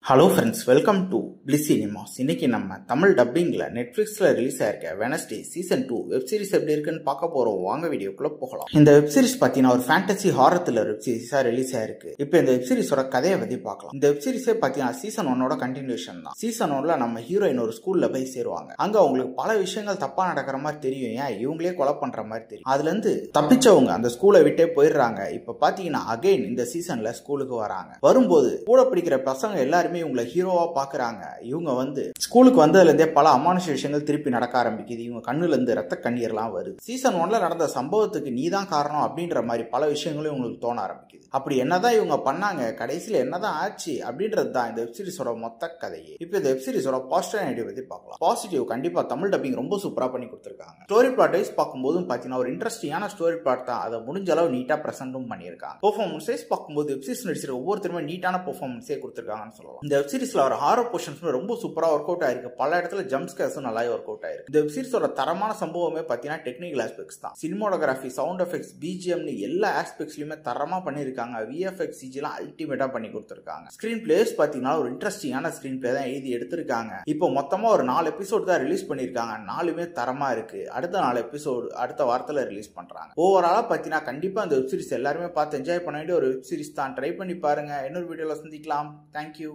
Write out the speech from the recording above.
Hello friends, welcome to Bliss cinemas. இன்னைக்கு நம்ம தமிழ் டப்பிங்ல நெட்ஃபிளிக்ஸ்ல ரிலீஸ் ஆயிருக்க வெனஸ்டே சீசன் 2 வெப் சீரிஸ் எப்படி இருக்குன்னு பார்க்க போறோம். வாங்க வீடியோக்குள்ள போகலாம். இந்த வெப் சீரிஸ் பாத்தீங்கன்னா ஒரு ஃபேண்டசி ஹாரர் த்ரில்லர் வெப் சீரிஸா ரிலீஸ் ஆயிருக்கு. இப்போ இந்த வெப் சீரிஸோட கதையை பத்தி பார்க்கலாம். இந்த வெப் சீரிஸே பாத்தீங்கன்னா சீசன் 1ஓட கண்டினியூஷன் தான். சீசன் 1ல நம்ம ஹீரோயின் ஒரு ஸ்கூல்ல போய் சேருவாங்க. அங்க அவங்களுக்கு பல விஷயங்கள் தப்பா நடக்கிற மாதிரி தெரியும். ஏன் இவங்களே கொலை பண்ற மாதிரி தெரியும். அதுல இருந்து தப்பிச்சவங்க அந்த ஸ்கூலை விட்டே போயிடுறாங்க. இப்ப பாத்தீங்கன்னா அகைன் இந்த சீசன்ல ஸ்கூலுக்கு வராங்க. வரும்போது கூட படிக்கிற பசங்க எல்லாருமே இவங்களை ஹீரோவா பாக்குறாங்க. இவங்க ஸ்கூலுக்கு வந்ததுல இருந்தே பல அமானுஷ விஷயங்கள் திருப்பி நடக்க ஆரம்பிக்குது. இவங்க கண்ணுல இருந்து ரத்த கண்ணீர்லாம் வருது. சீசன் 1ல நடந்த சம்பவத்துக்கு நீதான் காரணம் அப்படின்ற மாதிரி பல விஷயங்களும் இவங்களுக்கு தோண ஆரம்பிக்குது. அப்படி என்னதான் இவங்க பண்ணாங்க, கடைசியில என்னதான் ஆச்சு அப்படின்றது தான் இந்த வெப்சீரிஸோட மொத்த கதையே. இப்போ இந்த வெப்சீரிஸோட பாசிட்டிவ் நெகட்டிவ் பத்தி பார்க்கலாம். பாசிட்டிவ், கண்டிப்பா தமிழ் டப்பிங் ரொம்ப சூப்பரா பண்ணி கொடுத்திருக்காங்க. ஸ்டோரி பிளாட் வைஸ் பார்க்கும்போதும் பாத்தீங்கன்னா ஒரு இன்ட்ரெஸ்டிங்கான ஸ்டோரி பிளாட் தான். அதை முடிஞ்ச அளவு நீட்டா பிரசன்டும் பண்ணியிருக்காங்க. பெர்ஃபார்மன்ஸ் வைஸ் பார்க்கும்போது வெப்சீரிஸ் நடிச்சிருக்க ஒவ்வொருத்தருமே நீட்டான பெர்ஃபார்மன்ஸே கொடுத்திருக்காங்கன்னு சொல்லலாம். இந்த வெப்சீரிஸ்ல ஒரு ஹாரர் போர்ஷன்ஸ் ரொம்ப சூப்பரா ஒர்க் அவுட் ஆயிருக்கு. பல இடத்துல ஜம்ப் ஸ்கேர்ஸும் நல்லா ஒர்க் அவுட் ஆயிருக்கு. இந்த வெப்சீரிஸோட தரமான சம்பவமே பாத்தீங்கன்னா டெக்னிக்கல் ஆஸ்பெக்ட்ஸ் தான். சினிமாட்டோகிராஃபி, சவுண்ட் எஃபெக்ட்ஸ், பிஜிஎம்னு எல்லா ஆஸ்பெக்ட்ஸ்லயுமே தரமா பண்ணிருக்காங்க. விஎஃப்எக்ஸ், சிஜிலாம் அல்டிமேட்டா பண்ணி கொடுத்திருக்காங்க. ஸ்கிரீன் பிளேஸ் பாத்தீங்கன்னா ஒரு இன்ட்ரெஸ்டிங்கான ஸ்கிரீன் பிளே தான் எழுதி எடுத்திருக்காங்க. இப்போ மொத்தமா ஒரு 4 எபிசோட் தான் ரிலீஸ் பண்ணிருக்காங்க. 4மே தரமா இருக்கு. அடுத்த 4 எபிசோடு அடுத்த வாரத்துல ரிலீஸ் பண்றாங்க. ஓவராலா பாத்தீங்கன்னா கண்டிப்பா இந்த வெப்சீரிஸ் எல்லாருமே பார்த்து என்ஜாய் பண்ண வேண்டிய ஒரு வெப்சீரிஸ் தான். ட்ரை பண்ணி பாருங்க. இன்னொரு வீடியோல சந்திக்கலாம். தேங்க்யூ.